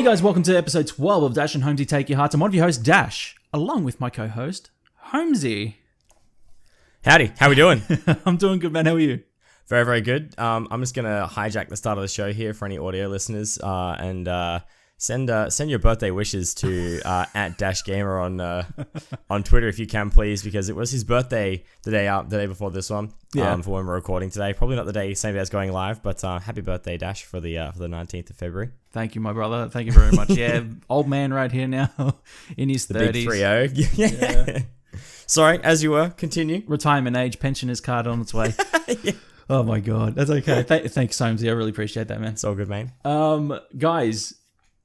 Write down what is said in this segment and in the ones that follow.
Hey guys, welcome to episode 12 of Dash and Holmesy Take Your Hearts. I'm one of your hosts, Dash, along with my co-host, Holmesy. Howdy, how we doing? I'm doing good, man. How are you? Very, very good. I'm just going to hijack the start of the show here for any audio listeners and send your birthday wishes to at Dash Gamer on Twitter if you can, please, because it was his birthday the day before this one. Yeah. For when we're recording today. Probably not the same day as going live, but happy birthday, Dash, for the 19th of February. Thank you, my brother. Thank you very much. Yeah, old man right here now in his 30s. Big 3-0. Yeah. Sorry, as you were, continue. Retirement age, pensioner's card on its way. Yeah. Oh my God. That's okay. Thanks, Holmesy. I really appreciate that, man. It's all good, man. Guys,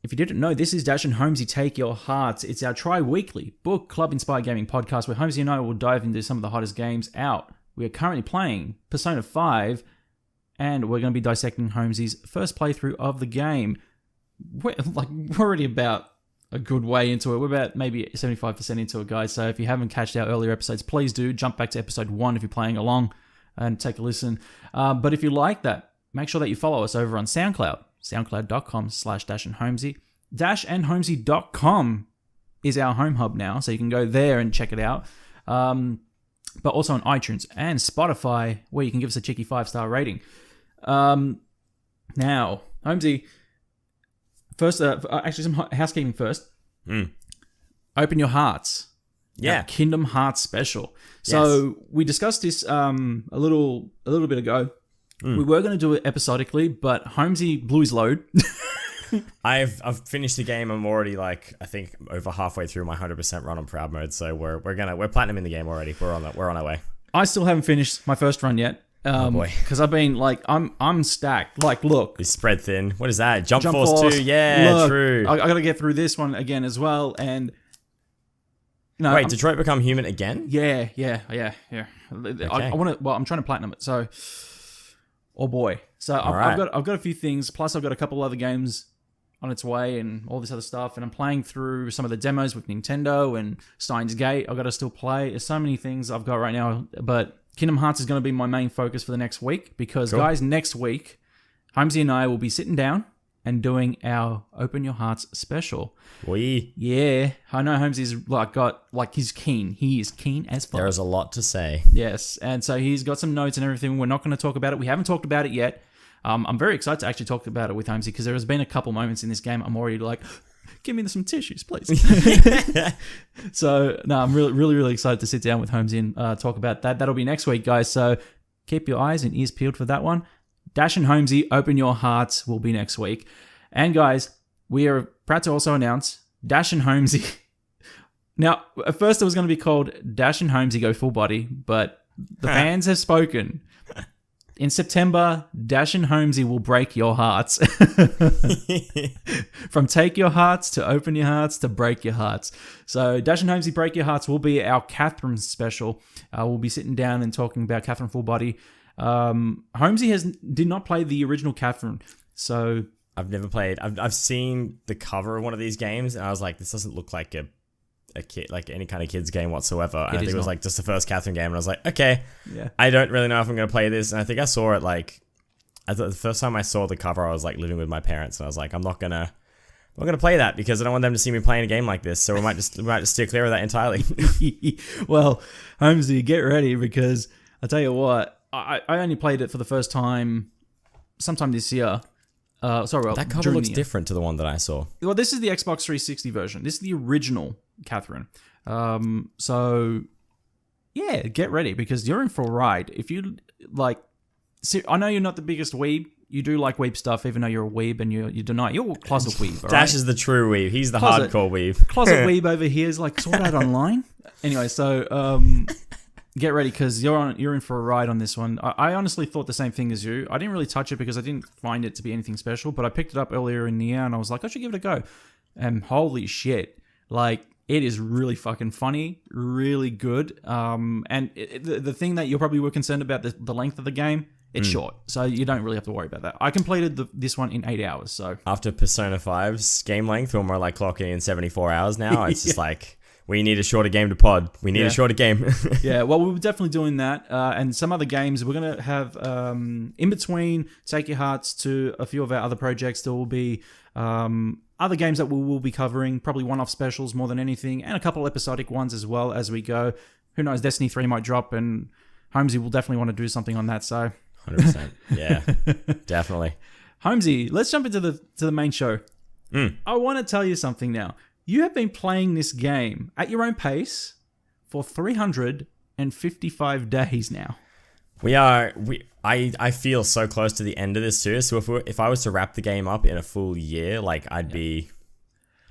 if you didn't know, this is Dash and Holmesy Take Your Hearts. It's our tri-weekly book club-inspired gaming podcast where Holmesy and I will dive into some of the hottest games out. We are currently playing Persona 5, and we're going to be dissecting Holmesy's first playthrough of the game. We're already about a good way into it. We're about maybe 75% into it, guys. So if you haven't catched our earlier episodes, please do jump back to episode 1 if you're playing along and take a listen. But if you like that, make sure that you follow us over on SoundCloud, soundcloud.com/dashandholmesy. Dashandholmesy.com is our home hub now, so you can go there and check it out. But also on iTunes and Spotify, where you can give us a cheeky 5-star rating. Now, Holmesy, first, actually some housekeeping first. Open Your Hearts. Yeah. Kingdom Hearts special. So we discussed this a little bit ago. We were going to do it episodically, but Holmesy blew his load. I've finished the game. I'm already I think over halfway through my 100% run on Proud mode. So we're platinum in the game already. We're on our way. I still haven't finished my first run yet. Oh boy, because I've been I'm stacked. Look, it's spread thin. What is that? Jump Force 2. Yeah, look, true. I got to get through this one again as well. And no, wait, Detroit Become Human again? Yeah. Okay. I want to. Well, I'm trying to platinum it. So, oh boy. So I've got a few things. Plus, I've got a couple other games on its way and all this other stuff. And I'm playing through some of the demos with Nintendo and Steins Gate. I've got to still play. There's so many things I've got right now, but Kingdom Hearts is going to be my main focus for the next week because, guys, next week, Holmesy and I will be sitting down and doing our Open Your Hearts special. Yeah. I know Holmesy's he's keen. He is keen as fuck. There is a lot to say. Yes. And so he's got some notes and everything. We're not going to talk about it. We haven't talked about it yet. I'm very excited to actually talk about it with Holmesy because there has been a couple moments in this game I'm already like, give me some tissues, please. So, no, I'm really, really, really excited to sit down with Holmesy and talk about that. That'll be next week, guys. So keep your eyes and ears peeled for that one. Dash and Holmesy, Open Your Hearts will be next week. And guys, we are proud to also announce Dash and Holmesy. Now, at first it was going to be called Dash and Holmesy Go Full Body, but the fans have spoken. In September, Dash and Holmesy will break your hearts. From Take Your Hearts to Open Your Hearts to Break Your Hearts. So Dash and Holmesy Break Your Hearts will be our Catherine special. We'll be sitting down and talking about Catherine Full Body. Holmesy did not play the original Catherine. So I've never played. I've seen the cover of one of these games and I was like, this doesn't look like a kid, like any kind of kids game whatsoever. And I think it was just the first Catherine game, and I was like, okay, I don't really know if I'm gonna play this. And I think I saw it the first time I saw the cover, I was living with my parents, and I was like, I'm not gonna play that because I don't want them to see me playing a game like this. So we might just steer clear of that entirely. Well, Holmesy, get ready because I tell you what, I only played it for the first time sometime this year. That cover looks different to the one that I saw. Well, this is the Xbox 360 version. This is the original Catherine. So yeah, get ready because you're in for a ride. If you I know you're not the biggest weeb. You do like weeb stuff, even though you're a weeb and you deny you're a closet weeb. Right? Dash is the true weeb. He's the hardcore weeb. Closet weeb over here is Sword Art Online. Anyway, so get ready because you're in for a ride on this one. I honestly thought the same thing as you. I didn't really touch it because I didn't find it to be anything special, but I picked it up earlier in the year and I was like, I should give it a go. And holy shit, it is really fucking funny, really good. And the thing that you probably were concerned about, the length of the game, it's short. So you don't really have to worry about that. I completed this one in 8 hours. So after Persona 5's game length, we're more clocking in 74 hours now. It's just we need a shorter game to pod. We need a shorter game. Yeah, well, we're definitely doing that. And some other games, we're going to have, in between Take Your Hearts to a few of our other projects, there will be other games that we will be covering, probably one-off specials more than anything, and a couple episodic ones as well as we go. Who knows, Destiny 3 might drop, and Holmesy will definitely want to do something on that, so... 100%. Yeah, definitely. Holmesy, let's jump into the main show. I want to tell you something now. You have been playing this game at your own pace for 355 days now. I feel so close to the end of this too. So if I was to wrap the game up in a full year, like I'd be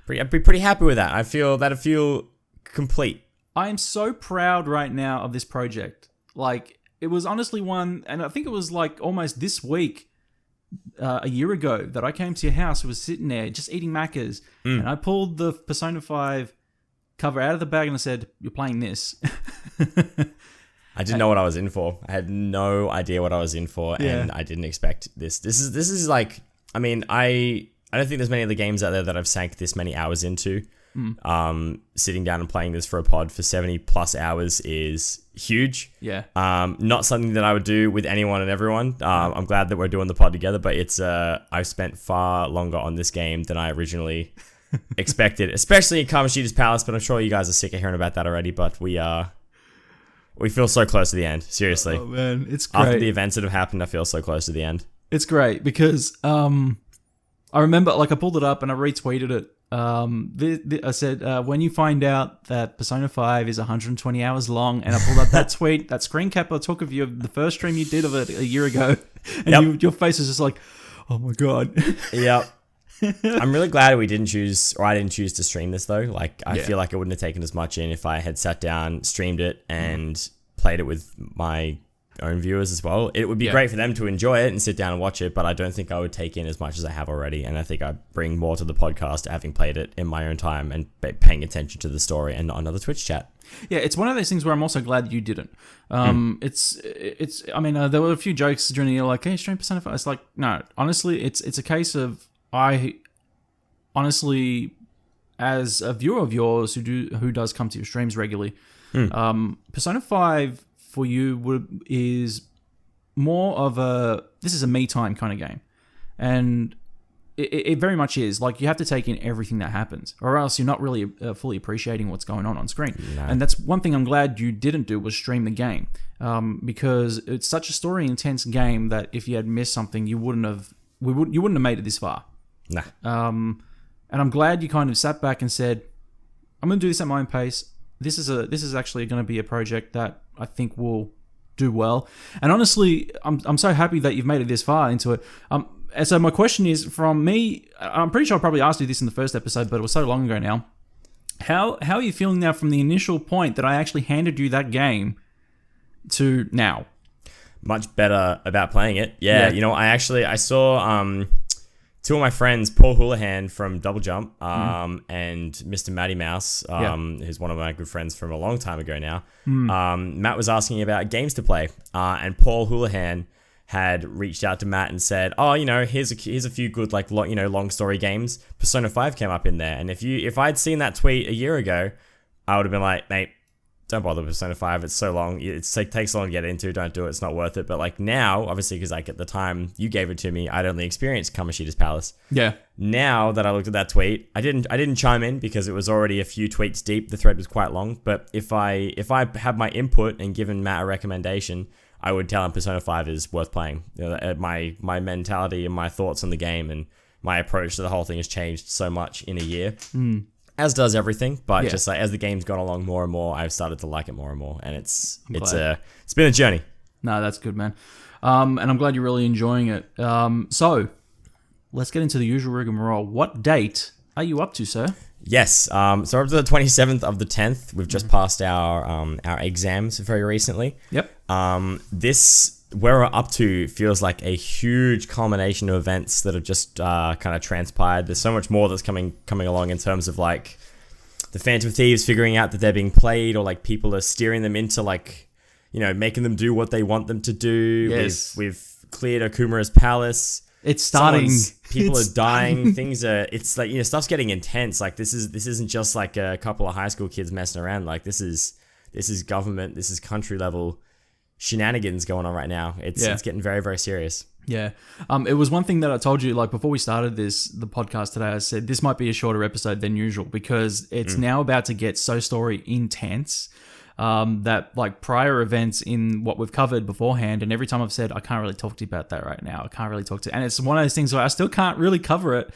pretty happy with that. That'd feel complete. I am so proud right now of this project. Like, it was honestly one, and I think it was like almost this week, a year ago, that I came to your house. I was sitting there just eating Maccas, and I pulled the Persona 5 cover out of the bag and I said, "You're playing this." I didn't know what I was in for. I had no idea what I was in for, and I didn't expect this. This is like, I mean, I don't think there's many other games out there that I've sank this many hours into. Sitting down and playing this for a pod for 70 plus hours is huge. Yeah. Not something that I would do with anyone and everyone. I'm glad that we're doing the pod together, but it's I've spent far longer on this game than I originally expected, especially in Kamashida's Palace, but I'm sure you guys are sick of hearing about that already, but we feel so close to the end. Seriously. Oh man, it's great. After the events that have happened, I feel so close to the end. It's great because I remember, like, I pulled it up and I retweeted it. I said, when you find out that Persona 5 is 120 hours long, and I pulled up that tweet, that screen cap I took of you of the first stream you did of it a year ago, and your face is just like, oh my god. Yep. I'm really glad I didn't choose to stream this though. Like, I feel like it wouldn't have taken as much in if I had sat down, streamed it, and played it with my own viewers as well. It would be great for them to enjoy it and sit down and watch it, but I don't think I would take in as much as I have already, and I think I bring more to the podcast having played it in my own time and paying attention to the story and not another Twitch chat. Yeah, it's one of those things where I'm also glad you didn't. It's I mean, there were a few jokes during the year like, hey, stream Persona 5. It's like, no, honestly, it's a case of, I honestly, as a viewer of yours who does come to your streams regularly, Persona 5 for you is more of this is a me time kind of game, and it very much is. Like, you have to take in everything that happens, or else you're not really fully appreciating what's going on screen. No. And that's one thing I'm glad you didn't do, was stream the game, because it's such a story intense game that if you had missed something, you wouldn't have made it this far. Nah. And I'm glad you kind of sat back and said, I'm going to do this at my own pace. This is actually going to be a project that I think will do well. And honestly, I'm so happy that you've made it this far into it. And so my question is, from me, I'm pretty sure I probably asked you this in the first episode, but it was so long ago now. How are you feeling now from the initial point that I actually handed you that game to now? Much better about playing it. Yeah. You know, I saw two of my friends, Paul Houlihan from Double Jump, and Mr. Matty Mouse, who's one of my good friends from a long time ago now. Matt was asking about games to play, and Paul Houlihan had reached out to Matt and said, "Oh, you know, here's a few good, like, long story games." Persona 5 came up in there, and if I'd seen that tweet a year ago, I would have been like, "Mate, don't bother with Persona 5. It's so long. It takes so long to get into. Don't do it. It's not worth it." But like now, obviously, because like at the time you gave it to me, I'd only experienced Kamashida's Palace. Yeah. Now that I looked at that tweet, I didn't chime in because it was already a few tweets deep. The thread was quite long. But if I had my input and given Matt a recommendation, I would tell him Persona 5 is worth playing. You know, my mentality and my thoughts on the game and my approach to the whole thing has changed so much in a year. As does everything, but just like as the game's gone along more and more, I've started to like it more and more, and it's been a journey. No, that's good, man. And I'm glad you're really enjoying it. So let's get into the usual rigmarole. What date are you up to, sir? Yes. So we're up to the 27th of the 10th. We've just passed our exams very recently. Yep. This where we're up to feels like a huge culmination of events that have just kind of transpired. There's so much more that's coming along in terms of like the Phantom Thieves figuring out that they're being played, or like people are steering them into like, you know, making them do what they want them to do. Yes. We've cleared OKUMURA'S palace. It's starting. People are dying. It's like, you know, stuff's getting intense. Like this isn't just like a couple of high school kids messing around. Like this is government. This is country level shenanigans going on right now. It's getting very, very serious. Yeah. It was one thing that I told you, like, before we started the podcast today, I said this might be a shorter episode than usual because it's now about to get so story intense that, like, prior events in what we've covered beforehand, and every time I've said, I can't really talk to you about that right now. I can't really talk to you. And it's one of those things where I still can't really cover it,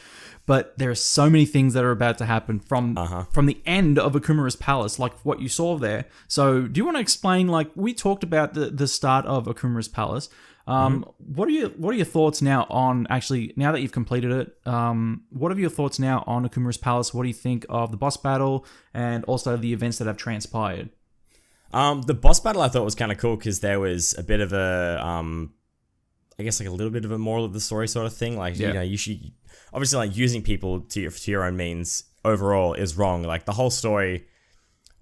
but there are so many things that are about to happen from the end of Okumura's Palace, like what you saw there. So do you want to explain, like, we talked about the start of Okumura's Palace. What are your thoughts now on, actually, now that you've completed it, what are your thoughts now on OKUMURA'S Palace? What do you think of the boss battle and also the events that have transpired? The boss battle I thought was kind of cool because there was a bit of a, I guess, like a little bit of a moral of the story sort of thing. Like, you know, you should, obviously, like, using people to your own means overall is wrong. Like, the whole story,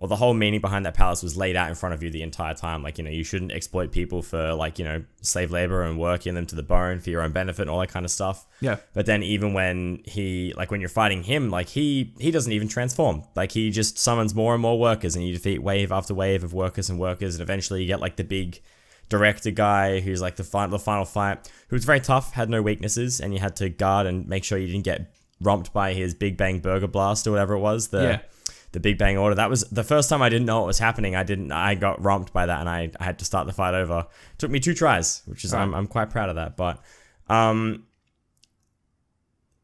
or the whole meaning behind that palace was laid out in front of you the entire time. Like, you know, you shouldn't exploit people for, like, you know, slave labor and working them to the bone for your own benefit and all that kind of stuff. Yeah. But then even when when you're fighting him, like, he doesn't even transform. Like, he just summons more and more workers, and you defeat wave after wave of workers, and eventually you get, like, the big director guy who's, like, the final fight, who was very tough, had no weaknesses, and you had to guard and make sure you didn't get romped by his Big Bang Burger Blast or whatever it was. The Big Bang Order. That was the first time I didn't know what was happening. I got romped by that, and I had to start the fight over. It took me 2 tries, which is, I'm quite proud of that. But,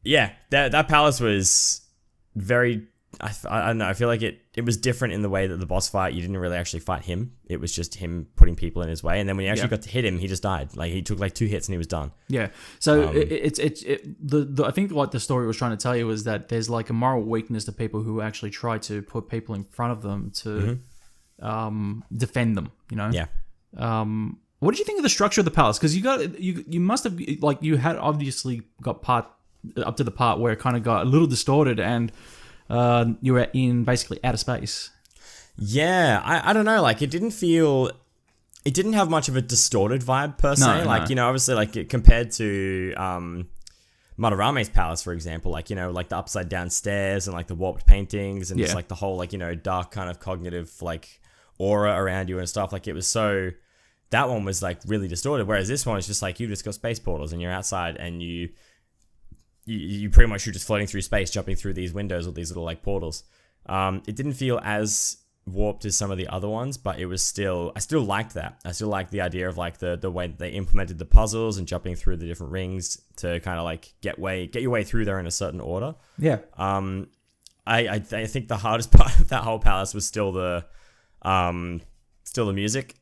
yeah, that palace was very, I don't know, I feel like it was different in the way that the boss fight, you didn't really actually fight him. It was just him putting people in his way. And then when you actually got to hit him, he just died. Like, he took like 2 hits and he was done. Yeah. So I think what the story was trying to tell you was that there's, like, a moral weakness to people who actually try to put people in front of them to defend them, you know? Yeah. What did you think of the structure of the palace? Because you must have, like, you had obviously got up to the part where it kind of got a little distorted, and you were in basically outer space. Yeah, I don't know, like, it didn't have much of a distorted vibe per se. You know, obviously, like, compared to Madarame's palace, for example, like, you know, like the upside down stairs and, like, the warped paintings and just, like, the whole, like, you know, dark kind of cognitive, like, aura around you and stuff. Like, it was so, that one was, like, really distorted, whereas this one is just like, you've just got space portals and you're outside, and you pretty much, you're just floating through space, jumping through these windows or these little, like, portals. It didn't feel as warped as some of the other ones, but it was still, I still liked that. I still liked the idea of, like, the way they implemented the puzzles and jumping through the different rings to kind of, like, get your way through there in a certain order. Yeah. I think the hardest part of that whole palace was still the music.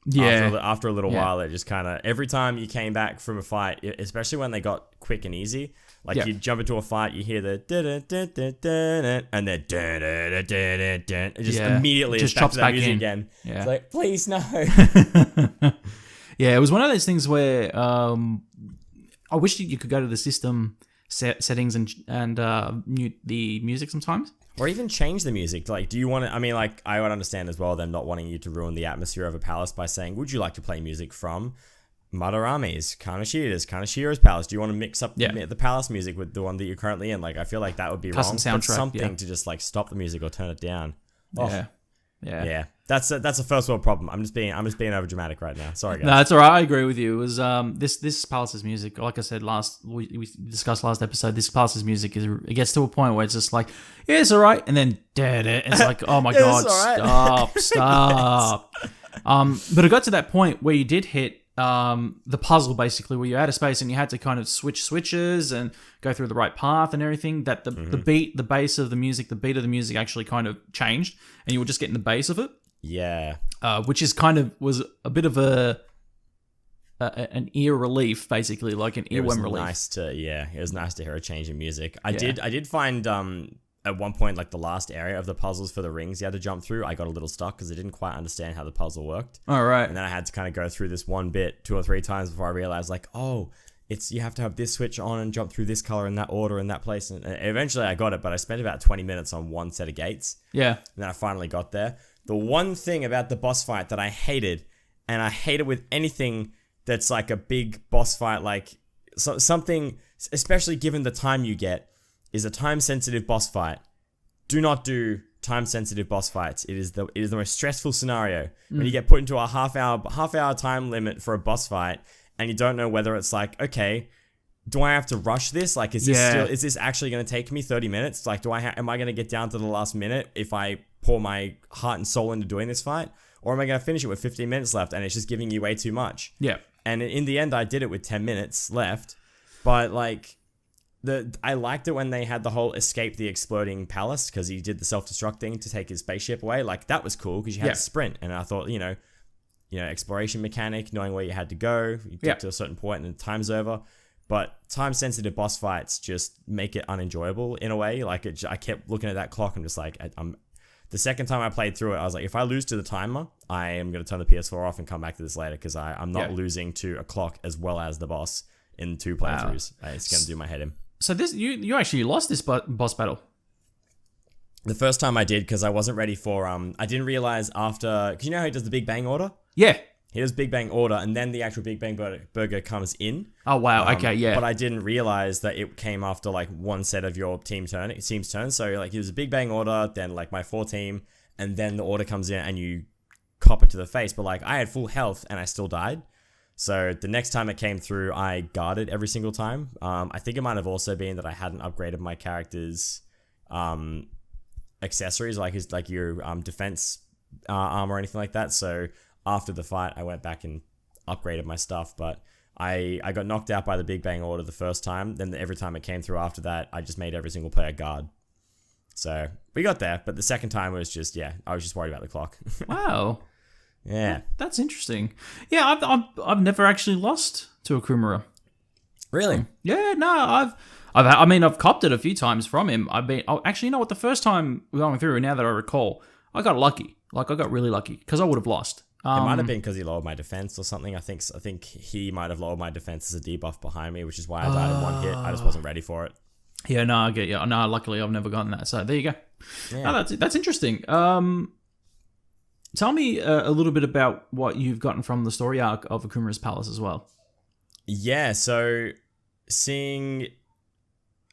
Yeah. After a little while, it just kind of, every time you came back from a fight, especially when they got quick and easy, like, you jump into a fight, you hear the and then it just immediately just chops back music in again. Yeah. It's like, please no. Yeah, it was one of those things where I wish you could go to the system settings and mute the music sometimes. Or even change the music. Like, do you want to, I mean, like, I would understand as well them not wanting you to ruin the atmosphere of a palace by saying, would you like to play music from Madarame's, Kaneshira's palace? Do you want to mix up the palace music with the one that you're currently in? Like, I feel like that would be custom wrong. Soundtrack, but something to just, like, stop the music or turn it down. Yeah. That's a first world problem. I'm just being over dramatic right now. Sorry, guys. No, that's all right. I agree with you. It was this palace's music. Like I said we discussed last episode. This palace's music it gets to a point where it's just like, yeah, it's all right, and then it's like, oh my god, stop. But it got to that point where you did hit the puzzle, basically, where you're out of space and you had to kind of switch switches and go through the right path and everything. That the beat, the bass of the music, the beat of the music actually kind of changed, and you were just getting the bass of it. Yeah. Which is kind of was a bit of an ear relief, basically, like an earworm relief. It was nice to hear a change in music. I did find at one point, like, the last area of the puzzles for the rings you had to jump through, I got a little stuck because I didn't quite understand how the puzzle worked. All right. And then I had to kind of go through this one bit 2 or 3 times before I realized, like, oh, you have to have this switch on and jump through this color in that order in that place. And eventually I got it, but I spent about 20 minutes on one set of gates. Yeah. And then I finally got there. The one thing about the boss fight that I hated, and I hate it with anything that's like a big boss fight, like something, especially given the time you get, is a time-sensitive boss fight. Do not do time-sensitive boss fights. It is the most stressful scenario when you get put into a half hour time limit for a boss fight, and you don't know whether it's like, okay, do I have to rush this? Like, is this actually going to take me 30 minutes? Like, am I going to get down to the last minute if I pour my heart and soul into doing this fight? Or am I going to finish it with 15 minutes left and it's just giving you way too much? Yeah. And in the end, I did it with 10 minutes left. But, like, I liked it when they had the whole escape the exploding palace, because he did the self-destruct thing to take his spaceship away. Like, that was cool because you had to sprint. And I thought, exploration mechanic, knowing where you had to go. You get to a certain point and the time's over. But time-sensitive boss fights just make it unenjoyable in a way. Like, I kept looking at that clock. I'm just like, the second time I played through it, I was like, if I lose to the timer, I am going to turn the PS4 off and come back to this later, because I'm not losing to a clock as well as the boss in 2 playthroughs. It's going to do my head in. So this you actually lost this boss battle. The first time I did, because I wasn't ready for... I didn't realize after... Because you know how he does the Big Bang Order? Yeah. He does Big Bang Order, and then the actual Big Bang Burger comes in. Oh, wow. Okay, yeah. But I didn't realize that it came after, like, one set of your team's turn. So, like, it was a Big Bang Order, then, like, my 4 team, and then the order comes in, and you cop it to the face. But, like, I had full health, and I still died. So, the next time it came through, I guarded every single time. I think it might have also been that I hadn't upgraded my character's accessories, like your defense armor or anything like that. So... After the fight, I went back and upgraded my stuff, but I got knocked out by the Big Bang Order the first time. Then every time it came through after that, I just made every single player guard. So we got there, but the second time was just, I was just worried about the clock. Wow. Yeah. That's interesting. Yeah, I've never actually lost to Okumura. Really? Yeah, no, I've copped it a few times from him. Actually, you know what? The first time we went through, now that I recall, I got lucky. Like, I got really lucky because I would have lost. It might have been because he lowered my defense or something. I think he might have lowered my defense as a debuff behind me, which is why I died in one hit. I just wasn't ready for it. Yeah, no, I get you. No, luckily I've never gotten that. So there you go. Yeah. No, that's interesting. Tell me a little bit about what you've gotten from the story arc of Okumura's Palace as well. Yeah, so seeing...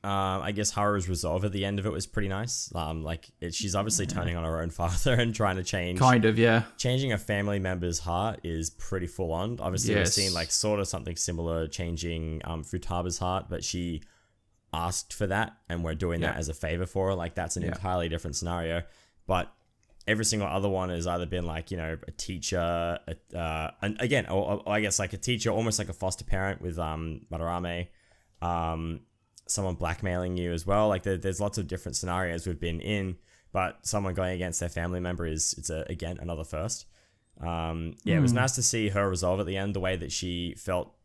I guess Haru's resolve at the end of it was pretty nice. She's obviously turning on her own father and trying to change. Kind of, yeah. Changing a family member's heart is pretty full on. Obviously, we've seen like sort of something similar changing Futaba's heart, but she asked for that, and we're doing that as a favor for her. Like, that's an entirely different scenario. But every single other one has either been like, a teacher, and again, or I guess like a teacher, almost like a foster parent with Madarame. Someone blackmailing you as well. Like, there's lots of different scenarios we've been in, but someone going against their family member again another first. It was nice to see her resolve at the end, the way that she felt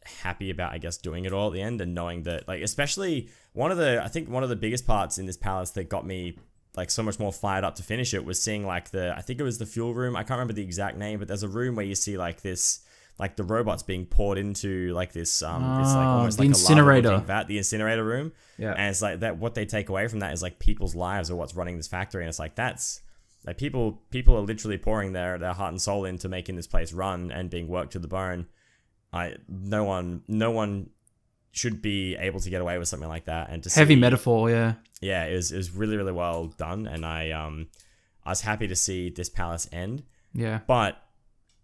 happy about, I guess, doing it all at the end, and knowing that, like, especially one of the biggest parts in this palace that got me like so much more fired up to finish it was seeing like I think it was the fuel room. I can't remember the exact name, but there's a room where you see like this, like the robots being poured into like this, it's like almost the like incinerator. a lava vat, the incinerator room. Yeah. And it's like that, what they take away from that is like people's lives or what's running this factory. And it's like, that's like people are literally pouring their heart and soul into making this place run and being worked to the bone. No one should be able to get away with something like that. And to heavy metaphor. Yeah. It was really, really well done. And I was happy to see this palace end. Yeah. But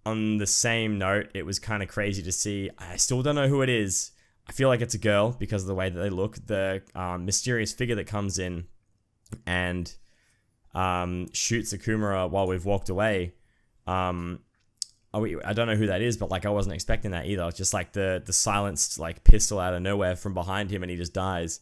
on the same note, it was kind of crazy to see. I still don't know who it is. I feel like it's a girl because of the way that they look. The mysterious figure that comes in and shoots Okumura while we've walked away. I don't know who that is, but like I wasn't expecting that either. It's just like the silenced like pistol out of nowhere from behind him, and he just dies.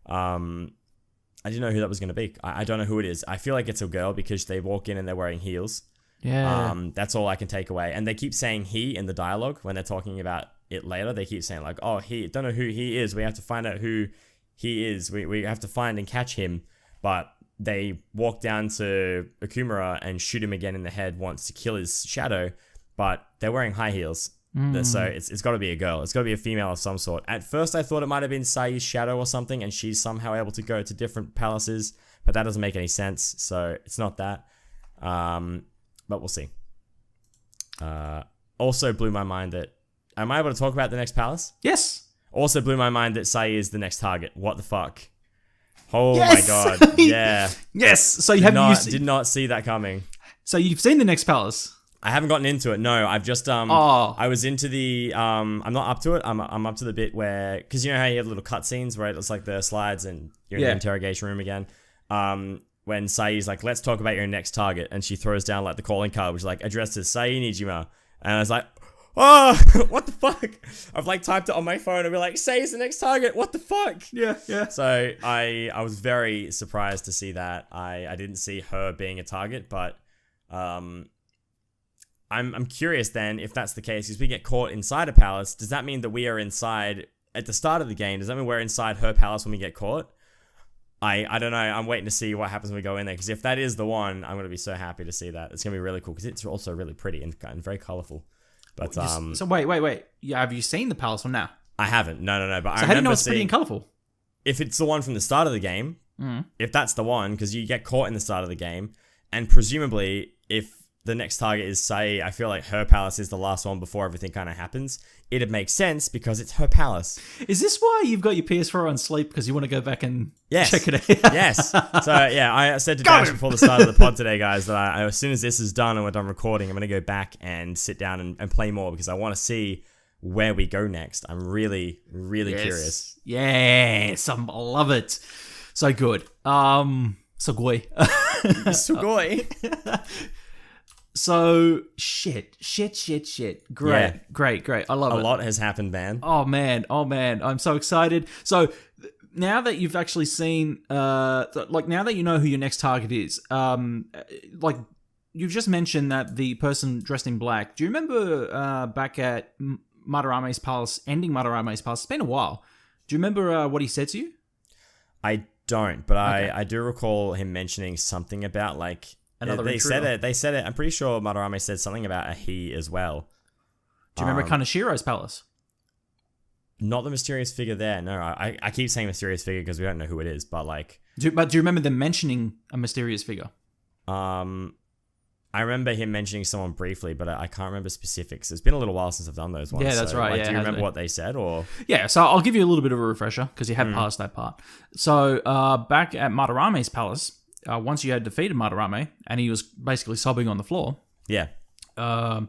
I didn't know who that was going to be. I don't know who it is. I feel like it's a girl because they walk in and they're wearing heels. Yeah. That's all I can take away. And they keep saying he in the dialogue when they're talking about it later. They keep saying like, oh, he, don't know who he is. We have to find out who he is. We have to find and catch him. But they walk down to Okumura and shoot him again in the head once to kill his shadow. But they're wearing high heels. So it's got to be a girl. It's got to be a female of some sort. At first, I thought it might have been Sae's shadow or something, and she's somehow able to go to different palaces. But that doesn't make any sense. So it's not that. But we'll see. Also blew my mind that... Am I able to talk about the next palace? Yes. Also blew my mind that Sae is the next target. What the fuck? Oh my god. Yeah. Yes. So did not see that coming. So you've seen the next palace? I haven't gotten into it. No, I've just I was into the I'm not up to it. I'm up to the bit where, because you know how you have little cutscenes where it's like the slides and you're in the interrogation room again. When Sae's like, let's talk about your next target, and she throws down like the calling card, which is like addressed as Sae Niijima, and I was like, oh, what the fuck? I've like typed it on my phone and be like, Sae is the next target. What the fuck? Yeah. So I was very surprised to see that. I didn't see her being a target, but I'm curious then if that's the case, because we get caught inside a palace. Does that mean that we are inside at the start of the game? Does that mean we're inside her palace when we get caught? I don't know. I'm waiting to see what happens when we go in there, because if that is the one, I'm going to be so happy to see that. It's going to be really cool because it's also really pretty and very colorful. But so wait. Yeah, have you seen the palace one now? I haven't. No. But so how do you know it's pretty and colorful? If it's the one from the start of the game, if that's the one, because you get caught in the start of the game, and presumably if the next target is Sae, I feel like her palace is the last one before everything kind of happens. It'd make sense because it's her palace. Is this why you've got your PS4 on sleep, because you want to go back and check it out? Yes. So yeah, I said to Dash before the start of the pod today, guys, that as soon as this is done and we're done recording, I'm going to go back and sit down and play more, because I want to see where we go next. I'm really, really curious. Yes, I love it. So good. Sugoi. Sugoi. So shit. Great. I love it. A lot has happened, man. Oh man. I'm so excited. So now that you've actually seen, now that you know who your next target is, like you've just mentioned that the person dressed in black. Do you remember back at Matarame's palace, ending Matarame's palace? It's been a while. Do you remember what he said to you? I don't, but okay. I do recall him mentioning something about like. They said it. I'm pretty sure Madarame said something about a he as well. Do you remember Kanashiro's palace? Not the mysterious figure there. No, I keep saying mysterious figure because we don't know who it is. But like, do you remember them mentioning a mysterious figure? I remember him mentioning someone briefly, but I can't remember specifics. It's been a little while since I've done those ones. Yeah, that's right. Like, do you remember what they said, or? Yeah, so I'll give you a little bit of a refresher because you haven't passed that part. So back at Matarame's palace. Once you had defeated Madarame, and he was basically sobbing on the floor. Yeah. And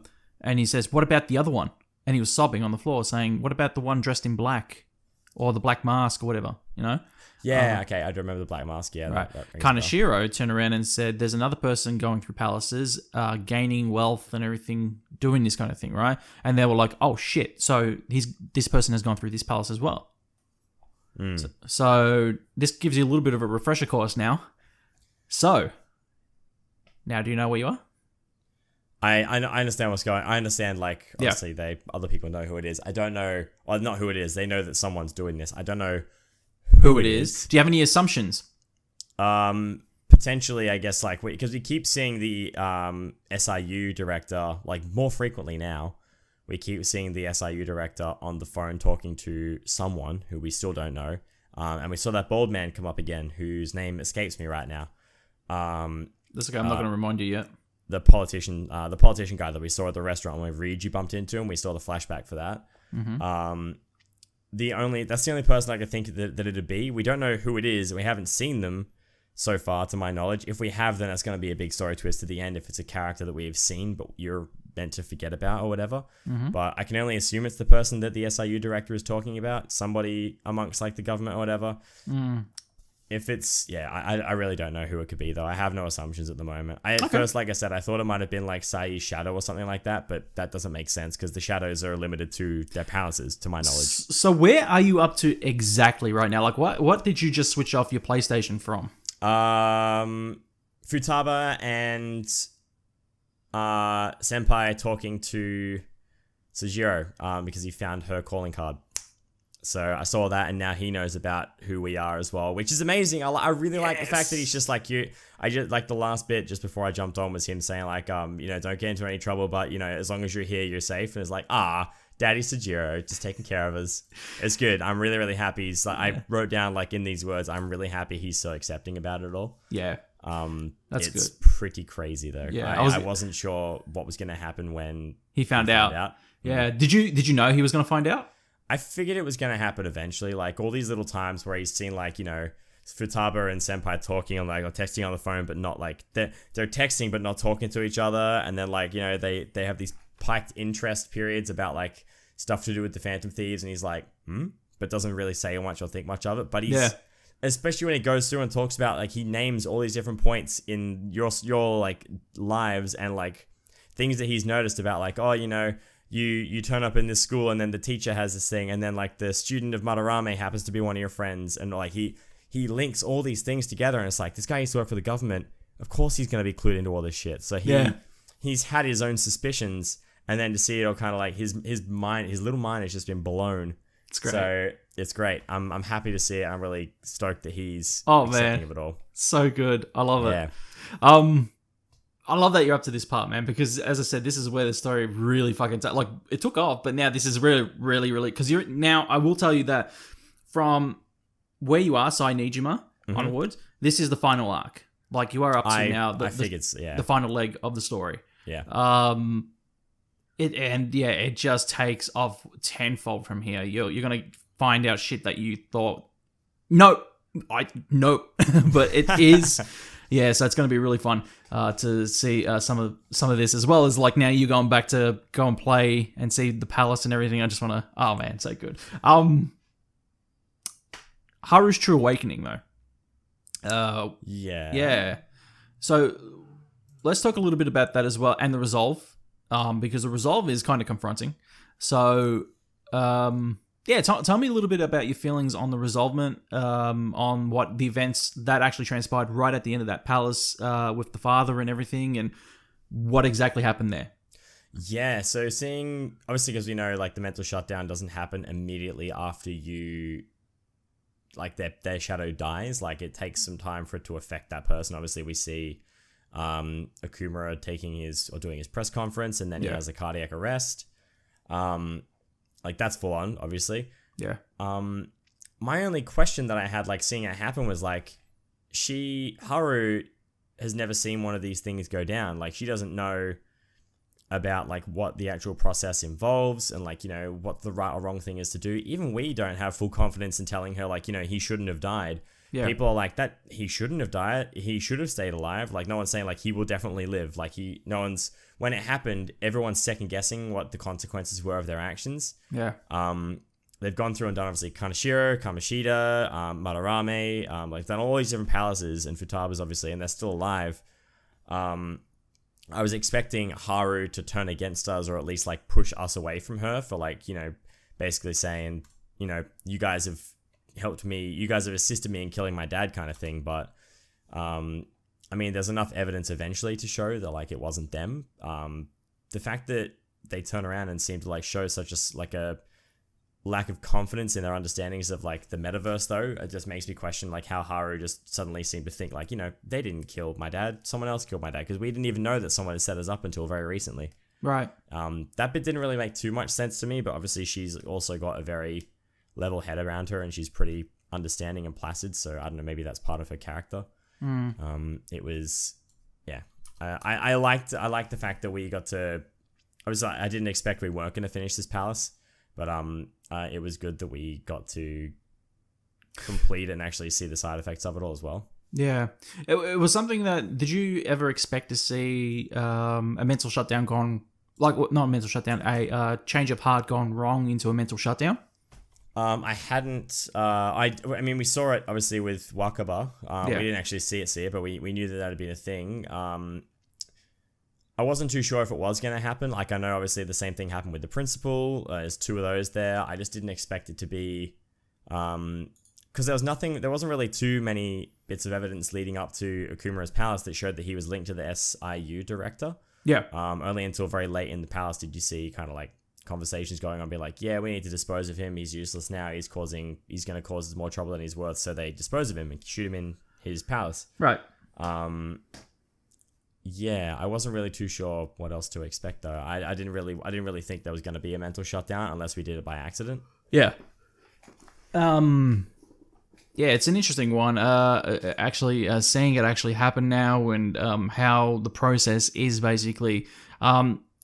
he says, what about the other one? And he was sobbing on the floor saying, what about the one dressed in black? Or the black mask or whatever, you know? Yeah, okay. I do remember the black mask. Yeah. Right. Kanashiro turned around and said, there's another person going through palaces, gaining wealth and everything, doing this kind of thing, right? And they were like, oh, shit. So this person has gone through this palace as well. So this gives you a little bit of a refresher course now. So, now do you know where you are? I understand what's going on. I understand, like, obviously other people know who it is. I don't know, well, not who it is. They know that someone's doing this. I don't know who it is. Do you have any assumptions? Potentially, I guess, like, because we keep seeing the SIU director, like, more frequently now. We keep seeing the SIU director on the phone talking to someone who we still don't know. And we saw that bald man come up again, whose name escapes me right now. That's okay. I'm not going to remind you yet. The politician guy that we saw at the restaurant when Ryuji bumped into him. We saw the flashback for that. Mm-hmm. That's the only person I could think that it'd be. We don't know who it is. We haven't seen them so far, to my knowledge. If we have, then that's going to be a big story twist to the end. If it's a character that we've seen, but you're meant to forget about or whatever. Mm-hmm. But I can only assume it's the person that the SIU director is talking about. Somebody amongst like the government or whatever. If it's, I really don't know who it could be, though. I have no assumptions at the moment. First, like I said, I thought it might have been like Sae's shadow or something like that, but that doesn't make sense because the shadows are limited to their palaces, to my knowledge. So where are you up to exactly right now? Like, what did you just switch off your PlayStation from? Futaba and Senpai talking to Sujiro because he found her calling card. So I saw that, and now he knows about who we are as well, which is amazing. I really like the fact that he's just like you. I just like the last bit just before I jumped on was him saying like, don't get into any trouble, but as long as you're here, you're safe. And it's like, Daddy Sujiro just taking care of us. It's good. I'm really, really happy. He's like, I wrote down like in these words, I'm really happy he's so accepting about it all. Yeah. That's it's good. Pretty crazy though. Yeah, I wasn't sure what was going to happen when he found out. Yeah. Did you know he was going to find out? I figured it was going to happen eventually. Like all these little times where he's seen like, Futaba and Senpai talking on like or texting on the phone, but not like they're texting but not talking to each other, and then like, you know, they have these piked interest periods about like stuff to do with the Phantom Thieves, and he's like, but doesn't really say much or think much of it. But he's especially when he goes through and talks about like he names all these different points in your like lives and like things that he's noticed about like, oh, you know, you turn up in this school and then the teacher has this thing, and then like the student of Madarame happens to be one of your friends, and like he links all these things together, and it's like, this guy used to work for the government. Of course he's going to be clued into all this shit. So he's had his own suspicions, and then to see it all kind of like his mind, his little mind has just been blown. It's great. So it's great. I'm happy to see it. I'm really stoked that he's accepting of it all. So good. I love it. I love that you're up to this part, man, because as I said, this is where the story really fucking like it took off, but now this is really because you're now. I will tell you that from where you are, Sae Niijima onwards, this is the final arc. Like you are up to now. I think it's the final leg of the story. Yeah. It just takes off tenfold from here. You're gonna find out shit that you thought, nope, but it is. Yeah, so it's going to be really fun to see some of this, as well as like now you're going back to go and play and see the palace and everything. I just want to, oh man, so good. Haru's True Awakening though. Yeah. So let's talk a little bit about that as well, and the resolve, because the resolve is kind of confronting. So tell me a little bit about your feelings on the resolvement, on what the events that actually transpired right at the end of that palace with the father and everything, and what exactly happened there. Yeah, so seeing, obviously because we know like the mental shutdown doesn't happen immediately after you, like their shadow dies, like it takes some time for it to affect that person. Obviously we see Okumura doing his press conference, and then he has a cardiac arrest. Like that's full on, obviously. Yeah. My only question that I had, like seeing it happen, was like, Haru has never seen one of these things go down. Like she doesn't know about like what the actual process involves, and like, you know, what the right or wrong thing is to do. Even we don't have full confidence in telling her like, you know, he shouldn't have died. Yeah. People are like, that he shouldn't have died. He should have stayed alive. Like no one's saying like he will definitely live. Like when it happened, everyone's second guessing what the consequences were of their actions. Yeah. They've gone through and done obviously Kaneshiro, Kamoshida, Madarame, like done all these different palaces, and Futaba's obviously, and they're still alive. I was expecting Haru to turn against us, or at least like push us away from her for like, you know, basically saying, you know, you guys have helped me, you guys have assisted me in killing my dad kind of thing. But I mean, there's enough evidence eventually to show that like it wasn't them. The fact that they turn around and seem to like show such a lack of confidence in their understandings of like the metaverse, though, it just makes me question like how Haru just suddenly seemed to think like, you know, they didn't kill my dad, someone else killed my dad, because we didn't even know that someone had set us up until very recently. Right. That bit didn't really make too much sense to me, but obviously she's also got a very level head around her, and she's pretty understanding and placid, so I don't know, maybe that's part of her character. It was, yeah. I liked the fact that we got to, I didn't expect we weren't going to finish this palace, but it was good that we got to complete and actually see the side effects of it all as well. Yeah. It was something that, did you ever expect to see a mental shutdown gone, like, not a mental shutdown, a change of heart gone wrong into a mental shutdown? I hadn't, I mean, we saw it obviously with Wakaba. We didn't actually see it, but we knew that had been a thing. I wasn't too sure if it was going to happen. Like, I know obviously the same thing happened with the principal. There's two of those there. I just didn't expect it to be, because there wasn't really too many bits of evidence leading up to Okumura's palace that showed that he was linked to the SIU director. Yeah. Only until very late in the palace did you see kind of like conversations going on, be like, yeah, we need to dispose of him. He's useless now. He's going to cause more trouble than he's worth. So they dispose of him and shoot him in his palace. Right. Yeah, I wasn't really too sure what else to expect though. I didn't really think there was going to be a mental shutdown unless we did it by accident. Yeah. Yeah, it's an interesting one. Actually, seeing it actually happen now, and how the process is basically.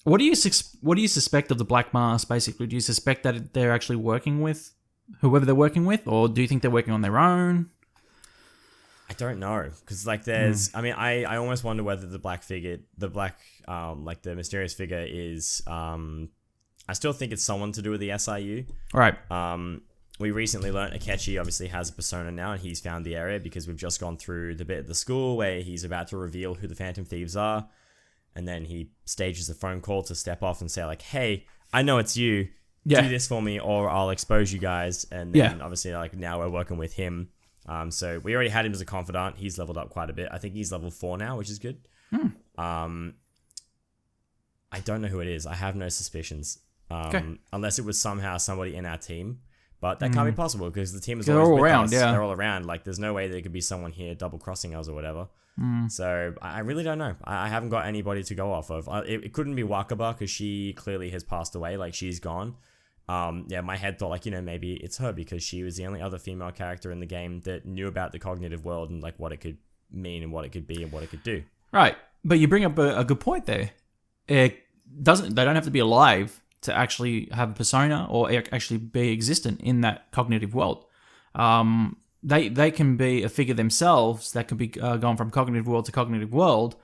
What do you suspect of the Black Mask? Basically, do you suspect that they're actually working with whoever they're working with, or do you think they're working on their own? I don't know, because like there's, I mean, I almost wonder whether the mysterious figure is, I still think it's someone to do with the SIU. Right. We recently learned Akechi obviously has a persona now, and he's found the area because we've just gone through the bit at the school where he's about to reveal who the Phantom Thieves are, and then he stages a phone call to step off and say like, "Hey, I know it's you. Do this for me, or I'll expose you guys." And then obviously like now we're working with him. So we already had him as a confidant. He's leveled up quite a bit. I think he's level 4 now, which is good. I don't know who it is. I have no suspicions. Unless it was somehow somebody in our team. But that can't be possible because the team is always with us. They're all around. Like, there's no way there could be someone here double-crossing us or whatever. So I really don't know. I haven't got anybody to go off of. It couldn't be Wakaba because she clearly has passed away. Like, she's gone. My head thought, like, maybe it's her because she was the only other female character in the game that knew about the cognitive world and, like, what it could mean and what it could be and what it could do. Right. But you bring up a good point there. They don't have to be alive to actually have a persona or actually be existent in that cognitive world. They can be a figure themselves that could be going from cognitive world to cognitive world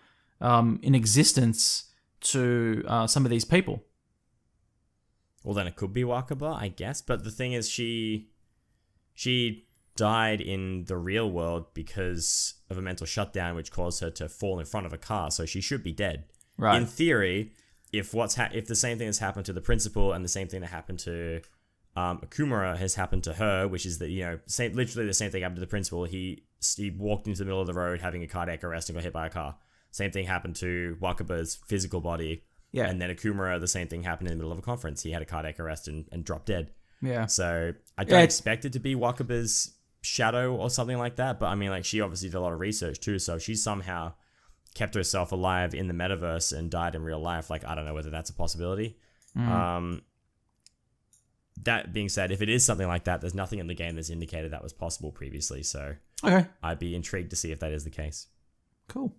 in existence to some of these people. Well, then it could be Wakaba, I guess. But the thing is, she died in the real world because of a mental shutdown, which caused her to fall in front of a car. So she should be dead. Right. In theory, if the same thing has happened to the principal and the same thing that happened to Okumura has happened to her, which is that literally the same thing happened to the principal. He walked into the middle of the road having a cardiac arrest and got hit by a car. Same thing happened to Wakaba's physical body. Yeah. And then Okumura, the same thing happened in the middle of a conference. He had a cardiac arrest and dropped dead. Yeah. So I don't expect it to be Wakaba's shadow or something like that. But I mean, like, she obviously did a lot of research too. So she somehow kept herself alive in the metaverse and died in real life. Like, I don't know whether that's a possibility. That being said, if it is something like that, there's nothing in the game that's indicated that was possible previously. So I'd be intrigued to see if that is the case. Cool.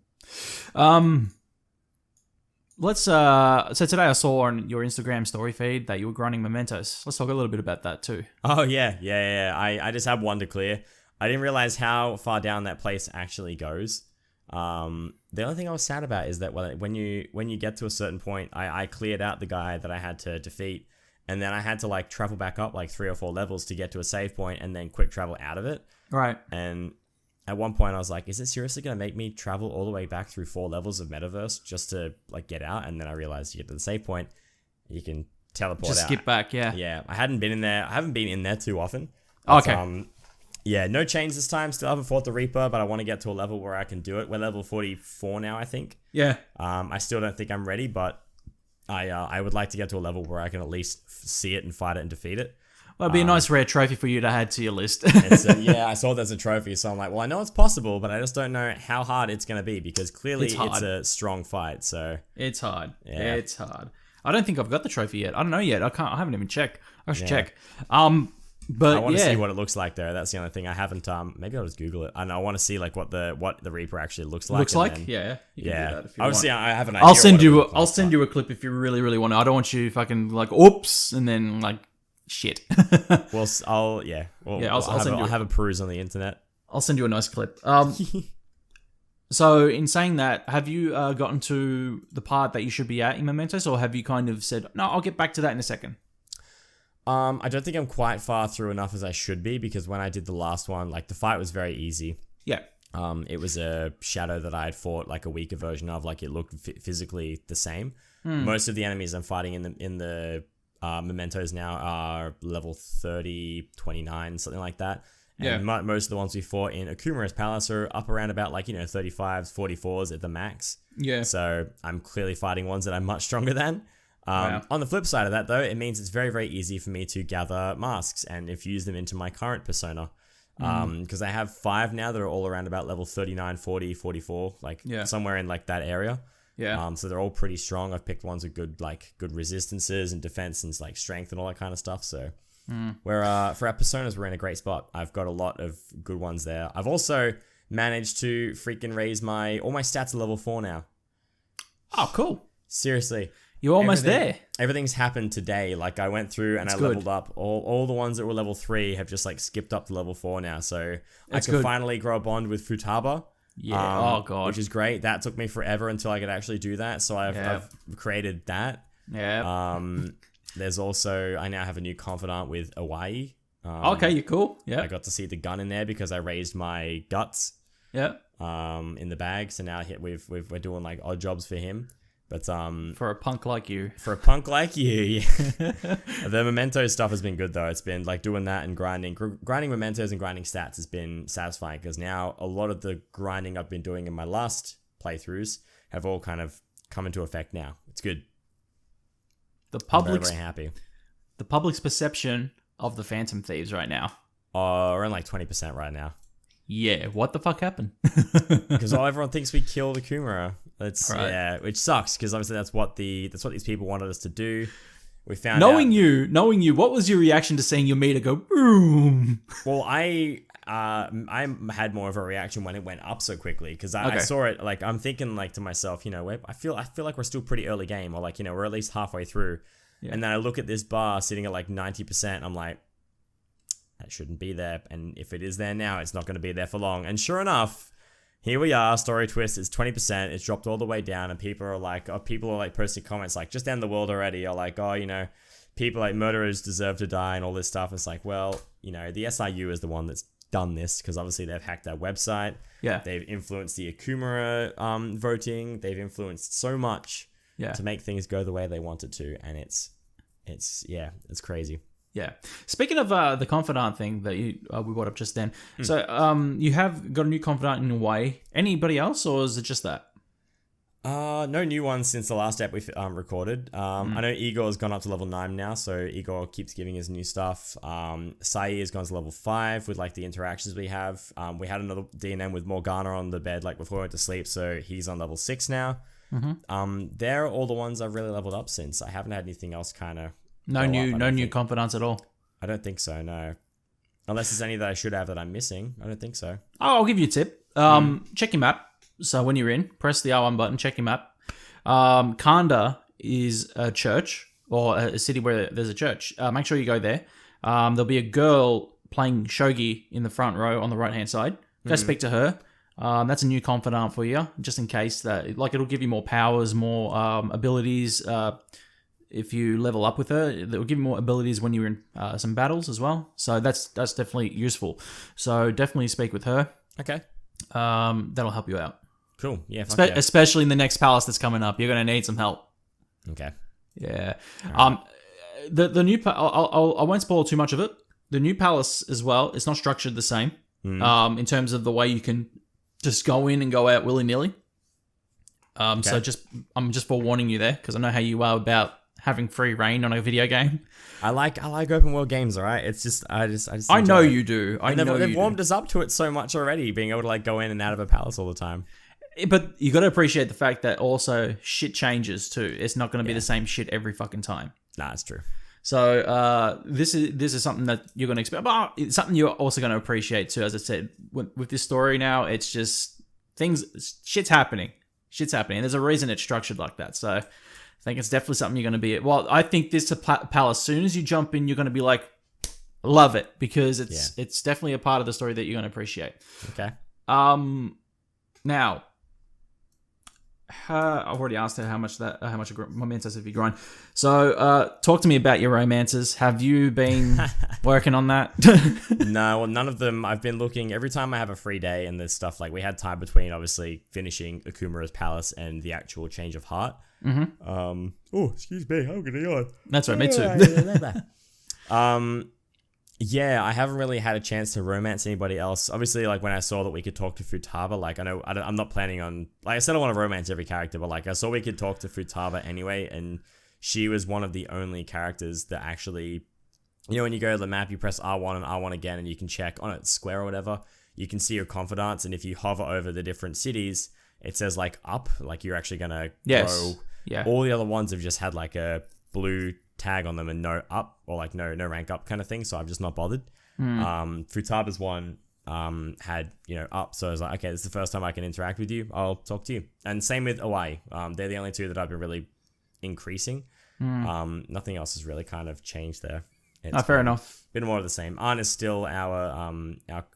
So today I saw on your Instagram story feed that you were grinding mementos. Let's talk a little bit about that too. Oh yeah. I just have one to clear. I didn't realize how far down that place actually goes. The only thing I was sad about is that when you get to a certain point, I cleared out the guy that I had to defeat, and then I had to like travel back up like 3 or 4 levels to get to a save point and then quick travel out of it. Right. And at one point I was like, is it seriously going to make me travel all the way back through 4 levels of metaverse just to like get out? And then I realized you get to the save point, you can teleport out. Just skip back, yeah. Yeah. I haven't been in there too often. But, okay. Yeah, no change this time. Still haven't fought the Reaper, but I want to get to a level where I can do it. We're level 44 now, I think. Yeah. I still don't think I'm ready, but I would like to get to a level where I can at least see it and fight it and defeat it. Well, it'd be a nice rare trophy for you to add to your list. Yeah, I saw there's a trophy, so I'm like, well, I know it's possible, but I just don't know how hard it's going to be because clearly it's a strong fight. So it's hard. Yeah. It's hard. I don't think I've got the trophy yet. I don't know yet. I haven't even checked. I should check. But I want to see what it looks like though. That's the only thing I haven't. Maybe I'll just Google it. And I want to see like what the Reaper actually looks like. Yeah. You can do that if you obviously, want. I have an idea. I'll send you a clip if you really, really want to. I don't want you fucking like oops and then like shit. Well, I'll have a peruse on the internet. I'll send you a nice clip. So in saying that, have you gotten to the part that you should be at in Mementos, or have you kind of said no? I'll get back to that in a second. I don't think I'm quite far through enough as I should be because when I did the last one, like the fight was very easy. Yeah. It was a shadow that I had fought like a weaker version of, like it looked physically the same. Most of the enemies I'm fighting in the Mementos now are level 30, 29, something like that. And most of the ones we fought in OKUMURA'S Palace are up around about like, 35s, 44s at the max. Yeah. So I'm clearly fighting ones that I'm much stronger than. On the flip side of that, though, it means it's very, very easy for me to gather masks and infuse them into my current persona. Because I have 5 now that are all around about level 39, 40, 44, somewhere in like that area. Yeah. So they're all pretty strong. I've picked ones with good resistances and defense and like strength and all that kind of stuff. So for our personas, we're in a great spot. I've got a lot of good ones there. I've also managed to freaking raise all my stats to level 4 now. Oh, cool. Seriously. You're almost there. Everything's happened today. Like I went through and I leveled up. All the ones that were level 3 have just like skipped up to level 4 now. So I can finally grow a bond with Futaba. Yeah. Oh god. Which is great. That took me forever until I could actually do that. So I've created that. Yeah. There's also I now have a new confidant with Hawaii. Okay, you're cool. Yeah. I got to see the gun in there because I raised my guts. Yeah. In the bag. So now we're doing like odd jobs for him. But for a punk like you. For a punk like you, yeah. The memento stuff has been good though. It's been like doing that and grinding mementos and grinding stats has been satisfying because now a lot of the grinding I've been doing in my last playthroughs have all kind of come into effect now. It's good. The public's very happy. The public's perception of the Phantom Thieves right now. We're in like 20% right now. Yeah, what the fuck happened? Because everyone thinks we killed Okumura. Yeah, which sucks because obviously that's what these people wanted us to do. We found knowing you, what was your reaction to seeing your meter go boom? Well, I had more of a reaction when it went up so quickly because I saw it. Like I'm thinking like to myself, I feel like we're still pretty early game, or like we're at least halfway through, and then I look at this bar sitting at like 90%. I'm like, that shouldn't be there, and if it is there now, it's not going to be there for long. And sure enough, here we are. Story twist is 20%. It's dropped all the way down, and people are like posting comments like, "Just end the world already," or like, "Oh, people like murderers deserve to die," and all this stuff. It's like, well, the SIU is the one that's done this because obviously they've hacked our website. Yeah, they've influenced the Okumura voting. They've influenced so much to make things go the way they want it to, and it's crazy. Yeah. Speaking of the confidant thing that we brought up just then, so you have got a new confidant in Hawaii. Anybody else, or is it just that? No new ones since the last ep we recorded. I know Igor has gone up to level 9 now, so Igor keeps giving us new stuff. Sae has gone to level 5 with like the interactions we have. We had another DNM with Morgana on the bed like before we went to sleep, so he's on level 6 now. They're all the ones I've really leveled up since. I haven't had anything else kind of. No new confidants at all. I don't think so. No, unless there's any that I should have that I'm missing. I don't think so. Oh, I'll give you a tip. Check your map. So when you're in, press the R1 button. Check your map. Kanda is a church or a city where there's a church. Make sure you go there. There'll be a girl playing shogi in the front row on the right hand side. Go speak to her. That's a new confidant for you, just in case that it'll give you more powers, more abilities. If you level up with her, that will give you more abilities when you're in some battles as well. So that's definitely useful. So definitely speak with her. Okay. That'll help you out. Cool. Yeah. Especially in the next palace that's coming up, you're going to need some help. Okay. Yeah. Right. The new I won't spoil too much of it. The new palace as well. It's not structured the same. In terms of the way you can just go in and go out willy nilly. So I'm just forewarning you there because I know how you are about having free reign on a video game. I like open world games, all right? It's just I know you do. They've warmed us up to it so much already, being able to like go in and out of a palace all the time. But you got to appreciate the fact that also shit changes too. It's not going to be the same shit every fucking time. Nah, it's true. So this is something that you're going to expect, but it's something you're also going to appreciate too. As I said, with this story now, it's just shit's happening. There's a reason it's structured like that. So I think it's definitely something you're going to be. Well, I think this palace. As soon as you jump in, you're going to be like, love it because it's definitely a part of the story that you're going to appreciate. Okay. Now, I've already asked her how much romances have you grown. So, talk to me about your romances. Have you been working on that? No, well, none of them. I've been looking every time I have a free day, and there's stuff like we had time between obviously finishing Okumura's palace and the actual change of heart. Oh, excuse me. How can I yawn? That's right. Me too. Yeah, I haven't really had a chance to romance anybody else. Obviously, like when I saw that we could talk to Futaba, like I'm not planning on. Like I said, I want to romance every character, but like I saw we could talk to Futaba anyway, and she was one of the only characters that actually, when you go to the map, you press R1 and R1 again, and you can check on it square or whatever. You can see your confidants, and if you hover over the different cities, it says like up, like you're actually gonna grow. Yeah. All the other ones have just had like a blue tag on them and no up or like no rank up kind of thing, so I've just not bothered. Futaba's one had up, so I was like, okay, this is the first time I can interact with you, I'll talk to you. And same with Hawaii. They're the only two that I've been really increasing. Nothing else has really kind of changed there. Fair enough. Been more of the same. Arn is still our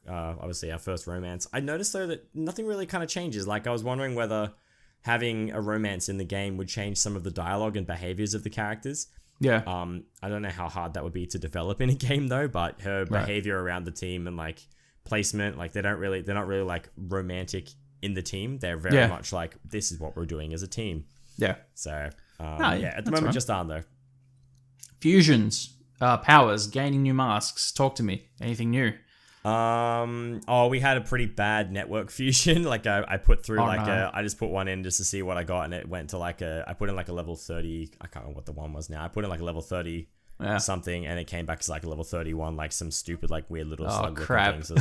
obviously our first romance. I noticed though that nothing really kind of changes. Like I was wondering whether having a romance in the game would change some of the dialogue and behaviors of the characters. Yeah. I don't know how hard that would be to develop in a game though, but her behavior around the team and like placement, like they're not really like romantic in the team. They're very much like, this is what we're doing as a team. Yeah. So at the moment just Arn though. Fusions, powers, gaining new masks. Talk to me. Anything new? We had a pretty bad network fusion. Like I put through I just put one in just to see what I got, and it went to I put in like a level 30. I can't remember what the one was now. I put in like a level 30 something, and it came back as like a level 31, like some stupid like weird little slug thing. So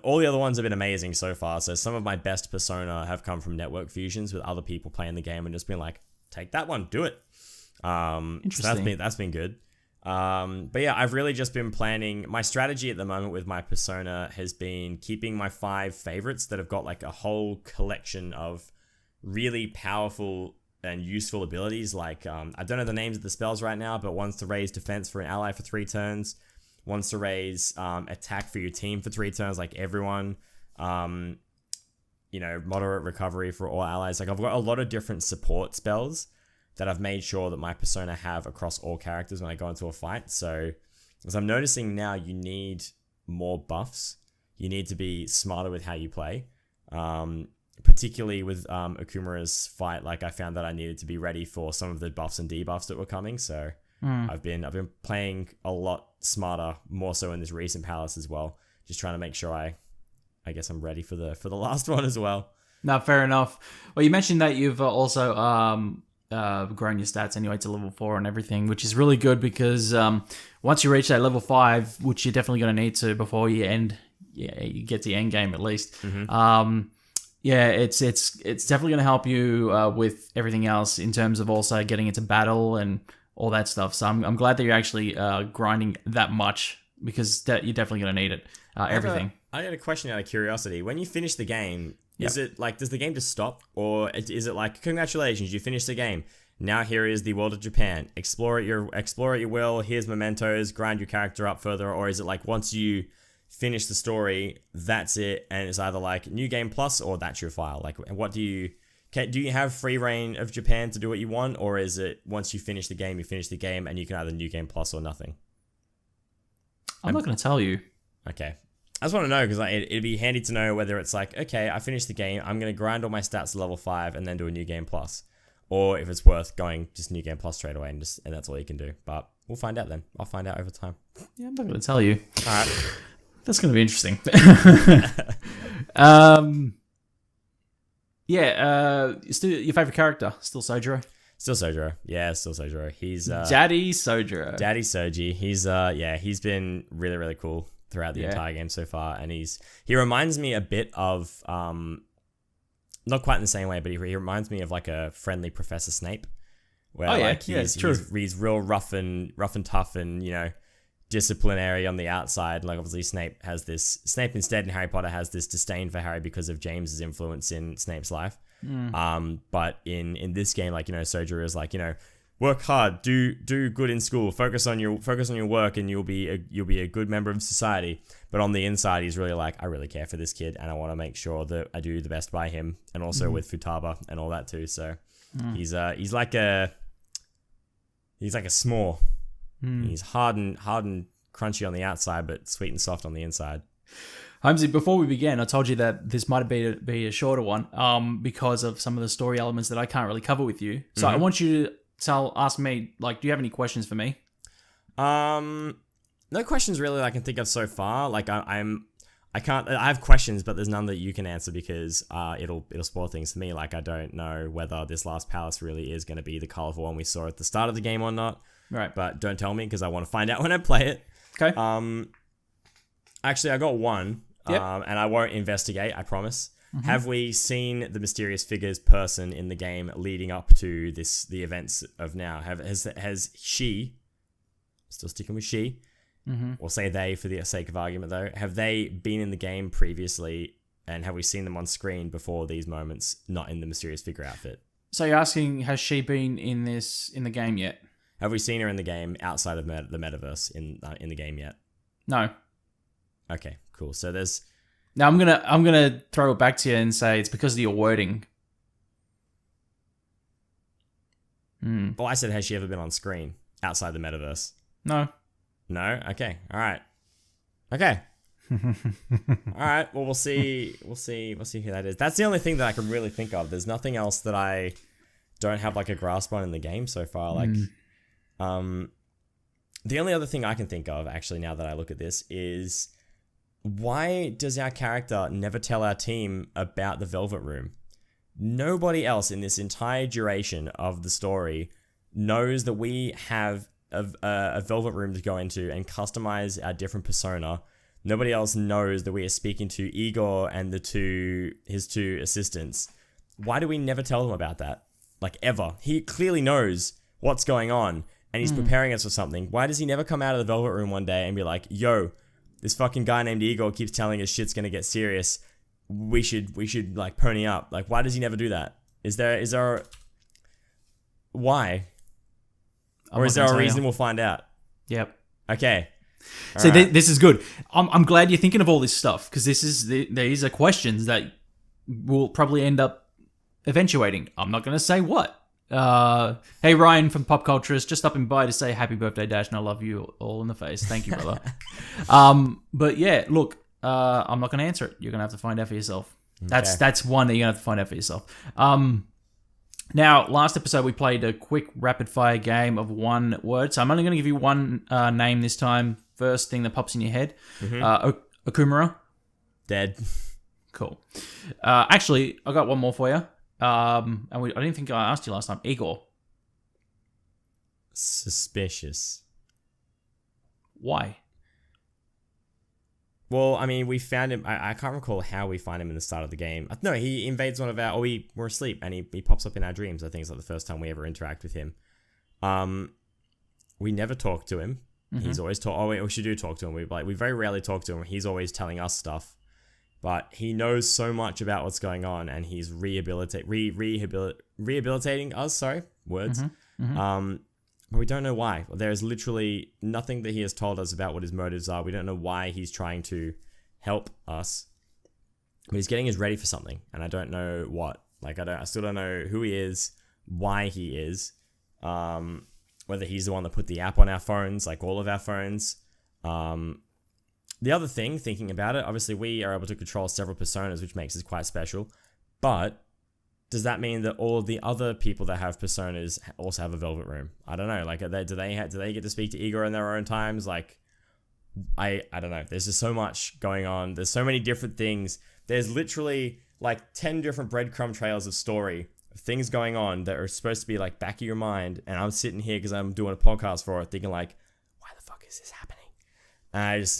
all the other ones have been amazing so far. So some of my best Persona have come from network fusions with other people playing the game and just being like, take that one, do it. Interesting. So that's been good. But yeah, I've really just been planning. My strategy at the moment with my Persona has been keeping my 5 favorites that have got like a whole collection of really powerful and useful abilities. Like, I don't know the names of the spells right now, but one's to raise defense for an ally for 3 turns. One's to raise attack for your team for 3 turns, like everyone. Moderate recovery for all allies. Like I've got a lot of different support spells that I've made sure that my Persona have across all characters when I go into a fight. So, as I'm noticing now, you need more buffs. You need to be smarter with how you play. Particularly with OKUMURA'S fight, like I found that I needed to be ready for some of the buffs and debuffs that were coming. So, I've been playing a lot smarter, more so in this recent palace as well. Just trying to make sure I guess I'm ready for the last one as well. No, fair enough. Well, you mentioned that you've also grown your stats anyway to level 4 and everything, which is really good because once you reach that level 5, which you're definitely going to need to before you you get to the end game at least. It's definitely going to help you with everything else in terms of also getting into battle and all that stuff. So I'm glad that you're actually grinding that much because you're definitely going to need it. Everything. I got a question out of curiosity. When you finish the game, is it like, does the game just stop? Or is it like, congratulations, you finished the game. Now here is the world of Japan. Explore it your will. Here's mementos. Grind your character up further. Or is it like once you finish the story, that's it, and it's either like New Game Plus or that's your file? Like, what do you have free reign of Japan to do what you want, or is it once you finish the game, and you can either New Game Plus or nothing? I'm not going to tell you. Okay. I just want to know because it'd be handy to know whether it's like, okay, I finished the game, I'm going to grind all my stats to level 5 and then do a New Game Plus. Or if it's worth going just New Game Plus straight away and that's all you can do. But we'll find out then. I'll find out over time. Yeah, I'm not going to tell you. All right. That's going to be interesting. Still your favorite character? Still Sojiro? Still Sojiro. Yeah, still Sojiro. He's Daddy Sojiro. Daddy Soji. He's been really, really cool throughout the entire game so far, and he reminds me a bit of not quite in the same way, but he reminds me of like a friendly Professor Snape, where he's real rough and tough and disciplinary on the outside. Like obviously Snape instead in Harry Potter has this disdain for Harry because of James's influence in Snape's life. But in this game, like Sojiro is like work hard, do good in school, focus on your work, and you'll be a good member of society. But on the inside, he's really like, I really care for this kid, and I want to make sure that I do the best by him, and also with Futaba and all that too. So he's like a s'more. He's hard and crunchy on the outside, but sweet and soft on the inside. Holmesy, before we began, I told you that this might be a shorter one, because of some of the story elements that I can't really cover with you. So I want you to ask me, like, do you have any questions for me? No questions really that I can think of so far. Like I have questions, but there's none that you can answer because it'll spoil things for me. Like I don't know whether this last palace really is going to be the colorful one we saw at the start of the game or not. Right. But don't tell me because I want to find out when I play it. Okay. Actually, I got one. Yep. And I won't investigate, I promise. Have we seen the mysterious figures person in the game leading up to the events of now? Has she, still sticking with she, we'll say they for the sake of argument though, have they been in the game previously and have we seen them on screen before these moments, not in the mysterious figure outfit? So you're asking, has she been in the game yet? Have we seen her in the game outside of the metaverse in the game yet? No. Okay, cool. So there's... Now I'm gonna throw it back to you and say it's because of your wording. Well, I said, has she ever been on screen outside the metaverse? No. No? Okay. All right. Okay. All right. Well, we'll see who that is. That's the only thing that I can really think of. There's nothing else that I don't have like a grasp on in the game so far. Like, the only other thing I can think of actually now that I look at this is, why does our character never tell our team about the Velvet Room? Nobody else in this entire duration of the story knows that we have a Velvet Room to go into and customize our different persona. Nobody else knows that we are speaking to Igor and his two assistants. Why do we never tell them about that? Like, ever. He clearly knows what's going on and he's preparing us for something. Why does he never come out of the Velvet Room one day and be like, yo, this fucking guy named Igor keeps telling us shit's gonna get serious. We should like pony up. Like, why does he never do that? Is there why? Or is there a reason we'll find out? Yep. Okay. So this is good. I'm glad you're thinking of all this stuff, because these are questions that will probably end up eventuating. I'm not going to say what. Hey, Ryan from Pop Culturist, just stopping by to say happy birthday, Dash, and I love you all in the face. Thank you, brother. But yeah, look, I'm not going to answer it. You're going to have to find out for yourself. Okay. That's one that you're going to have to find out for yourself. Now, last episode, we played a quick rapid-fire game of one word. So I'm only going to give you one name this time. First thing that pops in your head. Okumura. Dead. Cool. Actually, I got one more for you. I didn't think I asked you last time. Igor. Suspicious. Why? Well, I mean, we found him. I can't recall how we find him in the start of the game. No, he invades one of our... Or we were asleep and he pops up in our dreams. I think it's like the first time we ever interact with him. We never talk to him. He's always talk. Oh, we should talk to him. We very rarely talk to him. He's always telling us stuff, but he knows so much about what's going on, and he's rehabilitating us. Sorry, words. But we don't know why. There's literally nothing that he has told us about what his motives are. We don't know why he's trying to help us, but he's getting us ready for something, and I don't know what. Like, I still don't know who he is, why he is. Whether he's the one that put the app on our phones, like all of our phones. The other thing, thinking about it, obviously we are able to control several personas, which makes us quite special. But does that mean that all of the other people that have personas also have a Velvet Room? I don't know. Like, do they get to speak to Igor in their own times? Like, I don't know. There's just so much going on. There's so many different things. There's literally like 10 different breadcrumb trails of story. Things going on that are supposed to be like back of your mind, and I'm sitting here because I'm doing a podcast for it thinking like, why the fuck is this happening? And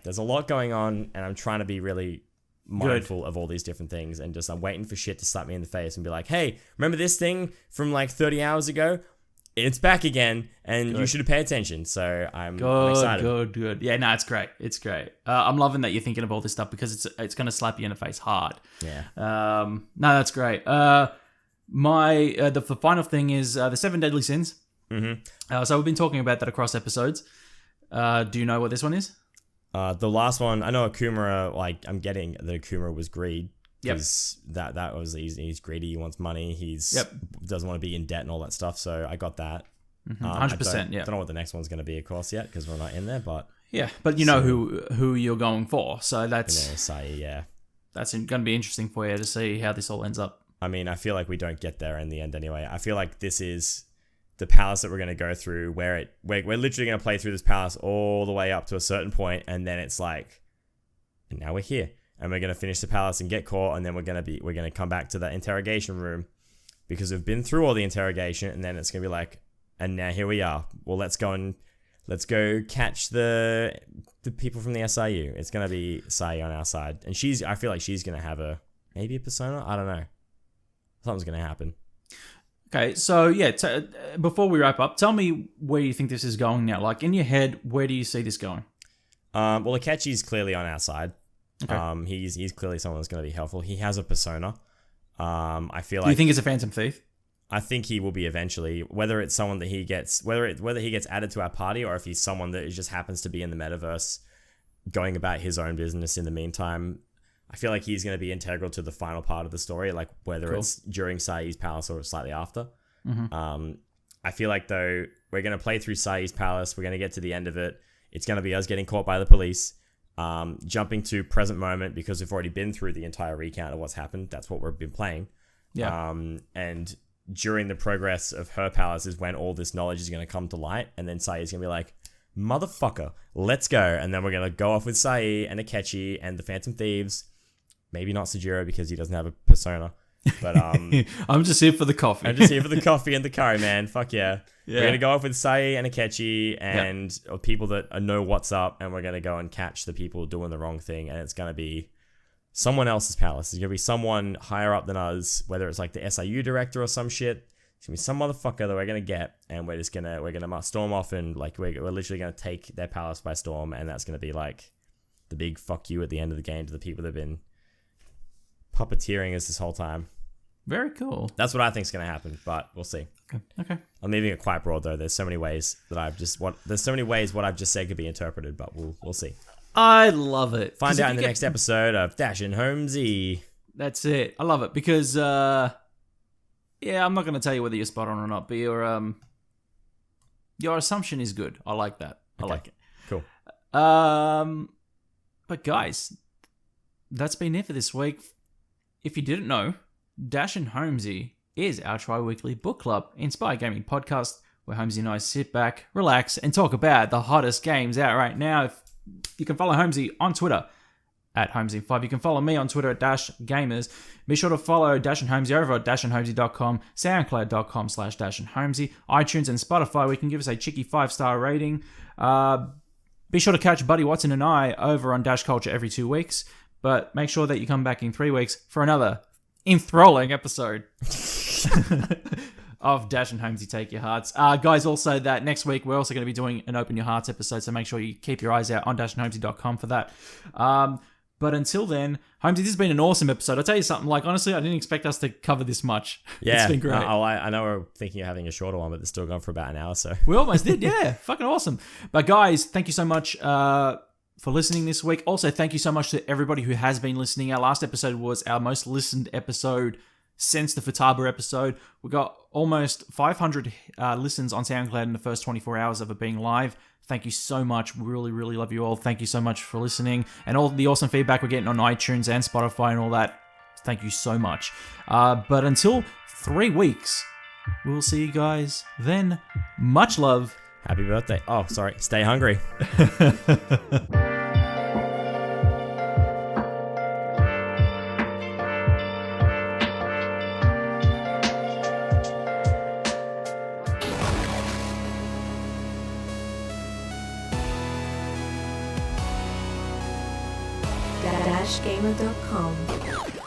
there's a lot going on, and I'm trying to be really mindful of all these different things, and just I'm waiting for shit to slap me in the face and be like, hey, remember this thing from like 30 hours ago? It's back again, and you should pay attention. So I'm excited. Good. Yeah, no, it's great. It's great. I'm loving that you're thinking of all this stuff, because it's going to slap you in the face hard. Yeah. No, that's great. The final thing is the 7 Deadly Sins. So we've been talking about that across episodes. Do you know what this one is? The last one, I know Okumura, like, I'm getting that Okumura was greed. Because that was, he's greedy, he wants money, doesn't want to be in debt and all that stuff, so I got that. 100%, I don't know what the next one's going to be, of course, yet, because we're not in there, but... Yeah, but you know who you're going for, so that's... Sae, yeah. That's going to be interesting for you to see how this all ends up. I mean, I feel like we don't get there in the end anyway. I feel like this is the palace that we're going to go through, where we're literally going to play through this palace all the way up to a certain point, and then it's like, and now we're here, and we're going to finish the palace and get caught, and then we're going to come back to that interrogation room because we've been through all the interrogation, and then it's going to be like, and now here we are. Well, let's go catch the people from the SIU. It's going to be Sae on our side, and I feel like she's going to have maybe a persona. I don't know. Something's going to happen. Okay, so yeah, before we wrap up, tell me where you think this is going now. Like, in your head, where do you see this going? Well, Akechi's clearly on our side. Okay. He's clearly someone that's going to be helpful. He has a persona. I feel like... Do you think it's a Phantom Thief? I think he will be eventually. Whether it's someone that he gets, whether he gets added to our party, or if he's someone that just happens to be in the metaverse, going about his own business in the meantime. I feel like he's going to be integral to the final part of the story, like whether it's during Sae's palace or slightly after. Mm-hmm. I feel like, though, we're going to play through Sae's palace. We're going to get to the end of it. It's going to be us getting caught by the police, jumping to present moment because we've already been through the entire recount of what's happened. That's what we've been playing. Yeah. And during the progress of her palace is when all this knowledge is going to come to light. And then Sae is going to be like, motherfucker, let's go. And then we're going to go off with Sae and Akechi and the Phantom Thieves. Maybe not Sujiro because he doesn't have a persona. But I'm just here for the coffee. I'm just here for the coffee and the curry, man. Fuck yeah. We're going to go off with Sae and Akechi and people that know what's up. And we're going to go and catch the people doing the wrong thing. And it's going to be someone else's palace. It's going to be someone higher up than us, whether it's like the SIU director or some shit. It's going to be some motherfucker that we're going to get. And we're going to storm off and like we're literally going to take their palace by storm. And that's going to be like the big fuck you at the end of the game to the people that have been puppeteering us this whole time. Very cool. That's what I think is going to happen, but we'll see. Okay. I'm leaving it quite broad though. There's so many ways what I've just said could be interpreted, but we'll see. I love it. Find out in the next episode of Dash and Holmesy. That's it. I love it because I'm not going to tell you whether you're spot on or not, but your assumption is good. I like that. I like it. Cool. But guys, that's been it for this week. If you didn't know, Dash and Holmesy is our tri-weekly book club inspired gaming podcast where Holmesy and I sit back, relax, and talk about the hottest games out right now. You can follow Holmesy on Twitter at Holmesy5. You can follow me on Twitter at Dash Gamers. Be sure to follow Dash and Holmesy over at dashandholmesy.com, soundcloud.com/dashandholmesy, iTunes and Spotify. We can give us a cheeky 5-star rating. Be sure to catch Buddy Watson and I over on Dash Culture every 2 weeks. But make sure that you come back in 3 weeks for another enthralling episode of Dash and Holmesy Take Your Hearts. Guys, also that next week we're also going to be doing an Open Your Hearts episode, so make sure you keep your eyes out on dashandholmesy.com for that. But until then, Holmesy, this has been an awesome episode. I'll tell you something, like, honestly, I didn't expect us to cover this much. Yeah, it's been great. I know we're thinking of having a shorter one, but it's still gone for about an hour, so. We almost did, yeah. Fucking awesome. But guys, thank you so much for listening this week. Also, thank you so much to everybody who has been listening. Our last episode was our most listened episode since the Futaba episode. We got almost 500 listens on SoundCloud in the first 24 hours of it being live. Thank you so much. We really, really love you all. Thank you so much for listening. And all the awesome feedback we're getting on iTunes and Spotify and all that. Thank you so much. But until 3 weeks, we'll see you guys then. Much love. Happy birthday. Oh, sorry. Stay hungry. dashgamer.com